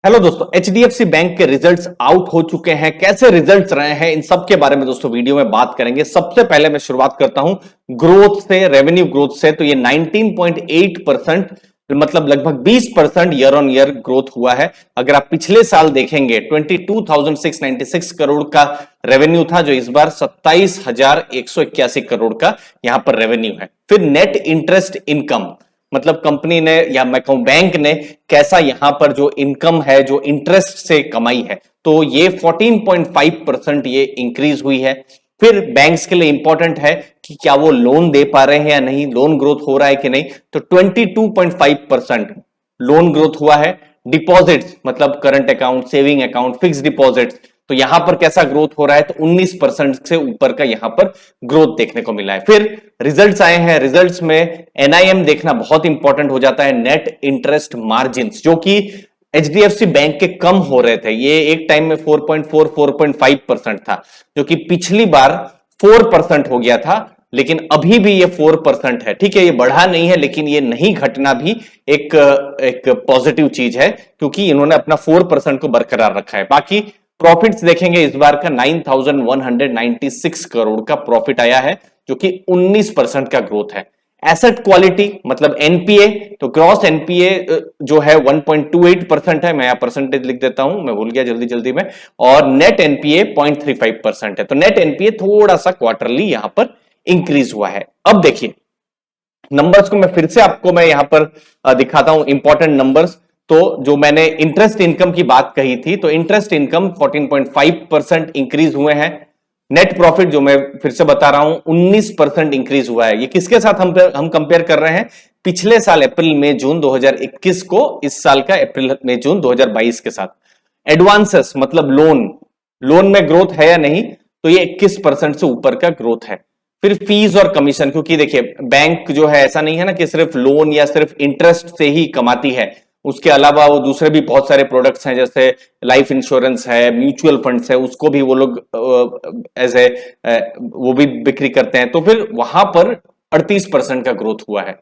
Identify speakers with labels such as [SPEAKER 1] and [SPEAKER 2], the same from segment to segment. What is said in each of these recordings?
[SPEAKER 1] Hello दोस्तों, HDFC bank के results out हो चुके हैं। कैसे रिजल्ट्स रहे हैं इन सब के बारे में दोस्तों वीडियो में बात करेंगे। सबसे पहले मैं शुरुआत करता हूं ग्रोथ से, रेवेन्यू ग्रोथ से। तो ये 19.8% मतलब लगभग 20% ईयर ऑन ईयर ग्रोथ हुआ है। अगर आप पिछले साल देखेंगे 22,696 करोड़ का रेवेन्यू था, जो इस बार 27,181 करोड़ का यहां पर रेवेन्यू है। फिर नेट इंटरेस्ट इनकम मतलब कंपनी ने या मैं कहूं बैंक ने कैसा यहां पर जो इनकम है, जो इंटरेस्ट से कमाई है, तो ये 14.5% ये इंक्रीज हुई है। फिर बैंक्स के लिए इंपॉर्टेंट है कि क्या वो लोन दे पा रहे हैं या नहीं, लोन ग्रोथ हो रहा है कि नहीं। तो 22.5% लोन ग्रोथ हुआ है। डिपॉजिट्स मतलब current account, saving account, fix deposits, तो यहां पर कैसा ग्रोथ हो रहा है, तो 19% से ऊपर का यहां पर ग्रोथ देखने को मिला है। फिर रिजल्ट्स आए हैं। रिजल्ट्स में एनआईएम देखना बहुत इंपॉर्टेंट हो जाता है, नेट इंटरेस्ट मार्जिन, जो कि एचडीएफसी बैंक के कम हो रहे थे। ये एक टाइम में 4.4 4.5% था, जो कि पिछली बार 4% हो गया था, लेकिन अभी भी ये 4% है। ठीक है, ये बढ़ा नहीं है, लेकिन ये नहीं घटना भी एक एक पॉजिटिव चीज है, क्योंकि इन्होंने अपना 4% को बरकरार रखा है। बाकी प्रॉफिट्स देखेंगे, इस बार का 9,196 करोड़ का प्रॉफिट आया है, जो कि 19% का ग्रोथ है। एसेट क्वालिटी मतलब एनपीए, तो क्रॉस एनपीए जो है 1.28% है। मैं यहां परसेंटेज लिख देता हूं, मैं भूल गया जल्दी जल्दी में। और नेट एनपीए 0.35% है। तो नेट एनपीए थोड़ा सा क्वार्टरली यहां पर इंक्रीज हुआ है। अब देखिए नंबर्स को मैं फिर से आपको मैं यहां पर दिखाता हूं इंपॉर्टेंट नंबर्स। तो जो मैंने इंटरेस्ट इनकम की बात कही थी, तो इंटरेस्ट इनकम 14.5% इंक्रीज हुए हैं। नेट प्रॉफिट जो मैं फिर से बता रहा हूं 19% इंक्रीज हुआ है। ये किसके साथ हम कंपेयर कर रहे हैं? पिछले साल अप्रैल मई जून 2021 को इस साल का अप्रैल मई जून 2022 के साथ। एडवांसेस मतलब लोन, लोन में ग्रोथ है या नहीं, तो ये 21% से ऊपर का ग्रोथ है। फिर फीस और कमीशन, क्योंकि देखिए बैंक जो है ऐसा नहीं है ना कि सिर्फ लोन या सिर्फ इंटरेस्ट से ही कमाती है, उसके अलावा वो दूसरे भी बहुत सारे प्रोडक्ट्स हैं, जैसे लाइफ इंश्योरेंस है, म्यूचुअल फंड्स है, उसको भी वो लोग एज ए वो भी बिक्री करते हैं। तो फिर वहां पर 38% का ग्रोथ हुआ है।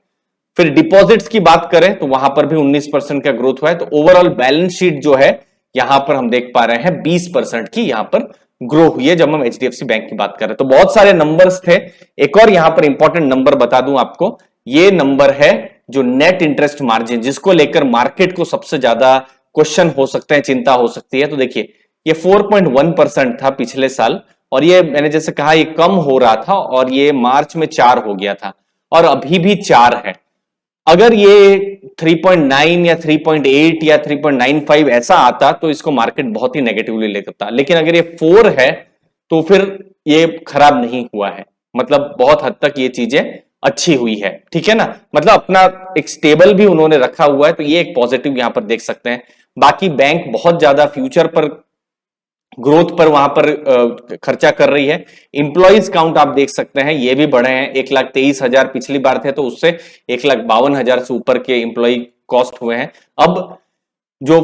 [SPEAKER 1] फिर डिपॉजिट्स की बात करें तो वहां पर भी 19% का ग्रोथ हुआ है। तो ओवरऑल बैलेंस शीट जो है यहां पर हम देख पा रहे हैं 20% की यहां पर ग्रो हुई है, जब हम एचडीएफसी बैंक की बात कर रहे हैं। तो बहुत सारे नंबर्स थे। एक और यहां पर इंपॉर्टेंट नंबर बता दूं आपको, ये नंबर है जो नेट इंटरेस्ट मार्जिन, जिसको लेकर मार्केट को सबसे ज्यादा क्वेश्चन हो सकते हैं, चिंता हो सकती है। तो देखिए ये 4.1% था पिछले साल, और ये मैंने जैसे कहा ये कम हो रहा था, और ये मार्च में 4 हो गया था, और अभी भी 4 है। अगर ये 3.9 या 3.8 या 3.95 ऐसा आता तो इसको मार्केट बहुत ही नेगेटिवली लेता, लेकिन अगर ये 4 है तो फिर ये खराब नहीं हुआ है। मतलब बहुत हद तक ये चीजें अच्छी हुई है। ठीक है ना, मतलब अपना एक स्टेबल भी उन्होंने रखा हुआ है, तो ये एक पॉजिटिव यहां पर देख सकते हैं। बाकी बैंक बहुत ज्यादा फ्यूचर पर, ग्रोथ पर वहां पर खर्चा कर रही है। इंप्लॉइज काउंट आप देख सकते हैं, ये भी बढ़े हैं। 1,23,000 पिछली बार थे, तो उससे 1,52,000 से ऊपर के इंप्लॉय कॉस्ट हुए हैं। अब जो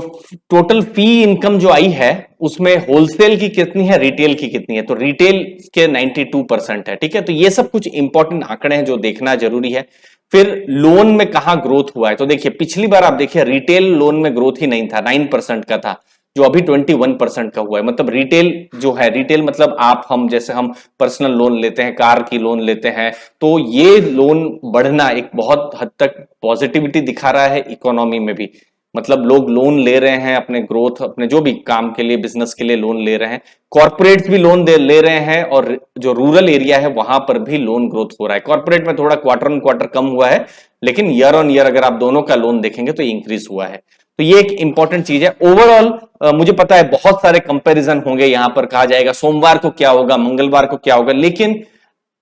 [SPEAKER 1] टोटल फी इनकम जो आई है, उसमें होलसेल की कितनी है, रिटेल की कितनी है, तो रिटेल के 92% है। ठीक है, तो ये सब कुछ इंपॉर्टेंट आंकड़े हैं जो देखना जरूरी है। फिर लोन में कहां ग्रोथ हुआ है, तो देखिए पिछली बार आप देखिए रिटेल लोन में ग्रोथ ही नहीं था, 9% का था, जो अभी 21% का हुआ है। मतलब रिटेल जो है, रिटेल मतलब आप हम जैसे हम पर्सनल लोन लेते हैं, कार की लोन लेते हैं, तो ये लोन बढ़ना एक बहुत हद तक पॉजिटिविटी दिखा रहा है इकोनॉमी में भी। मतलब लोग लोन ले रहे हैं अपने ग्रोथ, अपने जो भी काम के लिए, बिजनेस के लिए लोन ले रहे हैं। कॉर्पोरेट्स भी लोन ले रहे हैं, और जो रूरल एरिया है वहां पर भी लोन ग्रोथ हो रहा है। कॉर्पोरेट में थोड़ा क्वार्टर ऑन क्वार्टर कम हुआ है, लेकिन ईयर ऑन ईयर अगर आप दोनों का लोन देखेंगे तो इंक्रीज हुआ है। तो ये एक इंपॉर्टेंट चीज है। ओवरऑल मुझे पता है बहुत सारे कंपैरिजन होंगे, यहां पर कहा जाएगा सोमवार को क्या होगा, मंगलवार को क्या होगा, लेकिन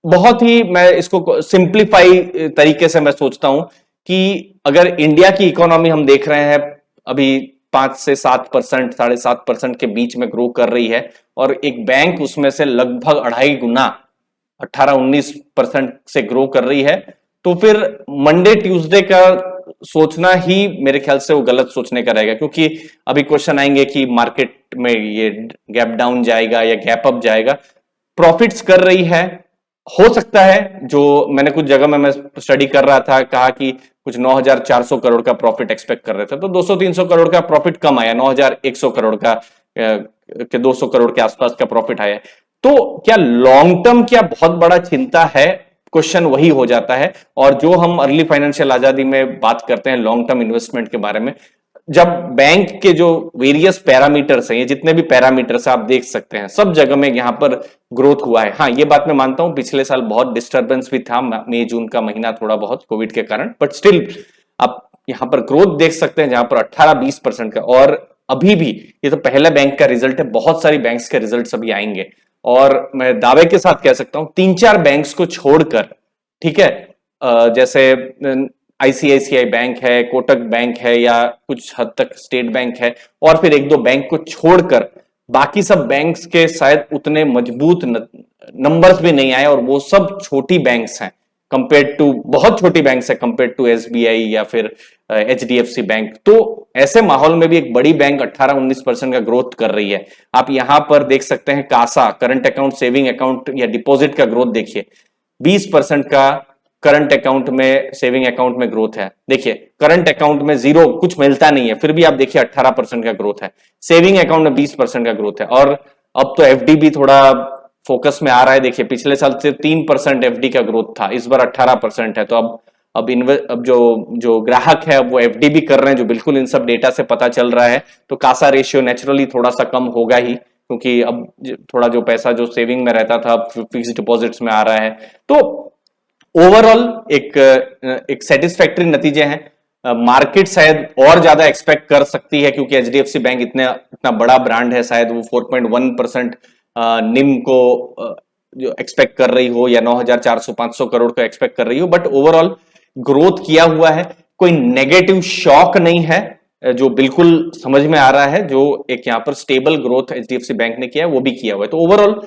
[SPEAKER 1] बहुत ही मैं इसको सिंप्लीफाई तरीके से मैं सोचता हूं कि अगर इंडिया की इकोनॉमी हम देख रहे हैं अभी 5 से 7%, 7.5% के बीच में ग्रो कर रही है, और एक बैंक उसमें से लगभग 2.5 गुना 18-19% से ग्रो कर रही है, तो फिर मंडे ट्यूसडे का सोचना ही मेरे ख्याल से वो गलत सोचने का रहेगा। क्योंकि अभी क्वेश्चन आएंगे कि मार्केट में ये गैप डाउन जाएगा या गैप अप जाएगा। प्रॉफिट्स कर रही है, हो सकता है, जो मैंने कुछ जगह में मैं स्टडी कर रहा था, कहा कि कुछ 9,400 करोड़ का प्रॉफिट एक्सपेक्ट कर रहे थे, तो 200-300 करोड़ का प्रॉफिट कम आया, 9,100 करोड़ का के 200 करोड़ के आसपास का प्रॉफिट आया। तो क्या लॉन्ग टर्म क्या बहुत बड़ा चिंता है? क्वेश्चन वही हो जाता है। और जो हम अर्ली फाइनेंशियल आजादी में बात करते हैं लॉन्ग टर्म इन्वेस्टमेंट के बारे में, जब बैंक के जो वेरियस पैरामीटर्स हैं, ये जितने भी पैरामीटर्स आप देख सकते हैं, सब जगह में यहां पर ग्रोथ हुआ है। हाँ, ये बात मैं मानता हूं पिछले साल बहुत डिस्टर्बेंस भी था, मई जून का महीना थोड़ा बहुत कोविड के कारण, बट स्टिल आप यहां पर ग्रोथ देख सकते हैं जहां पर 18-20% का। और अभी भी ये तो पहला बैंक का रिजल्ट है, बहुत सारी बैंक्स के रिजल्ट अभी आएंगे, और मैं दावे के साथ कह सकता हूं 3-4 बैंक्स को छोड़कर, ठीक है, जैसे आईसीआईसीआई बैंक है, कोटक बैंक है, या कुछ हद तक स्टेट बैंक है, और फिर एक दो बैंक को छोड़कर बाकी सब बैंक्स के शायद उतने मजबूत नंबर्स भी नहीं आए, और वो सब छोटी बैंक्स हैं कंपेयर टू, बहुत छोटी बैंक्स है कंपेयर टू एसबीआई या फिर एचडीएफसी बैंक। तो ऐसे माहौल में भी एक बड़ी बैंक 18-19% का ग्रोथ कर रही है। आप यहां पर देख सकते हैं CASA, current account, saving account या डिपॉजिट का ग्रोथ देखिए, 20% का करंट अकाउंट में, सेविंग अकाउंट में ग्रोथ है। देखिए करंट अकाउंट में जीरो, कुछ मिलता नहीं है, फिर भी आप देखिए 18% का ग्रोथ है। सेविंग अकाउंट में 20% का ग्रोथ है। और अब तो एफडी भी थोड़ा फोकस में आ रहा है। देखिए पिछले साल से 3% एफडी का ग्रोथ था, इस बार 18% है। तो अब जो ग्राहक है वो एफडी भी कर रहे हैं, जो बिल्कुल इन सब डेटा से पता चल रहा है। तो कासा रेशियो नेचुरली थोड़ा सा कम होगा ही, क्योंकि अब थोड़ा जो पैसा जो सेविंग में रहता था फिक्स्ड डिपॉजिट्स में आ रहा है। तो ओवरऑल एक सेटिस्फैक्टरी नतीजे हैं। मार्केट शायद और ज्यादा एक्सपेक्ट कर सकती है, क्योंकि एचडीएफसी बैंक इतना बड़ा ब्रांड है, शायद वो 4.1% निम को जो एक्सपेक्ट कर रही हो, या 9,400-500 करोड़ का एक्सपेक्ट कर रही हो। बट ओवरऑल ग्रोथ किया हुआ है, कोई नेगेटिव शॉक नहीं है, जो बिल्कुल समझ में आ रहा है। जो एक यहां पर स्टेबल ग्रोथ एचडीएफसी बैंक ने किया है वो भी किया हुआ है। तो ओवरऑल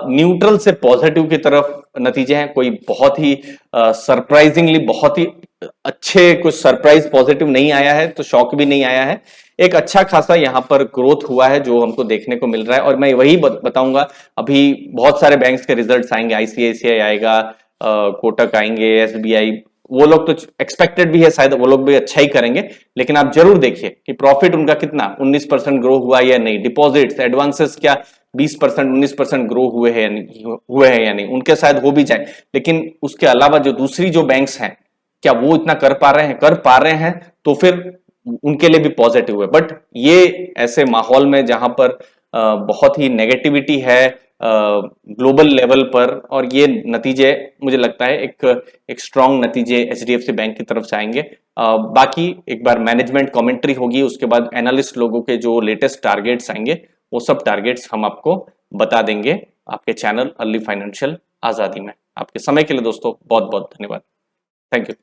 [SPEAKER 1] न्यूट्रल से पॉजिटिव की तरफ नतीजे हैं। कोई बहुत ही सरप्राइजिंगली बहुत ही अच्छे कुछ सरप्राइज पॉजिटिव नहीं आया है, तो शॉक भी नहीं आया है। एक अच्छा खासा यहां पर ग्रोथ हुआ है जो हमको देखने को मिल रहा है। और मैं वही बताऊंगा, अभी बहुत सारे बैंक्स के रिजल्ट्स आएंगे, आईसीआईसीआई आएगा, कोटक आएंगे, एसबीआई, वो लोग तो एक्सपेक्टेड भी है शायद वो लोग भी अच्छा ही करेंगे। लेकिन आप जरूर देखिए कि प्रॉफिट उनका कितना 19% ग्रो हुआ या नहीं, डिपॉजिट्स एडवांसेस क्या 20% 19% ग्रो हुए हैं या नहीं, उनके शायद हो भी जाए। लेकिन उसके अलावा जो दूसरी जो बैंक्स हैं, क्या वो इतना कर पा रहे हैं, तो फिर उनके लिए भी पॉजिटिव है। बट ये ऐसे माहौल में जहां पर बहुत ही नेगेटिविटी है ग्लोबल लेवल पर, और ये नतीजे मुझे लगता है एक स्ट्रॉन्ग नतीजे एचडीएफसी बैंक की तरफ से आएंगे। बाकी एक बार मैनेजमेंट कमेंट्री होगी, उसके बाद एनालिस्ट लोगों के जो लेटेस्ट टारगेट्स आएंगे वो सब टारगेट्स हम आपको बता देंगे आपके चैनल अर्ली फाइनेंशियल आजादी में। आपके समय के लिए दोस्तों बहुत बहुत धन्यवाद। Thank you.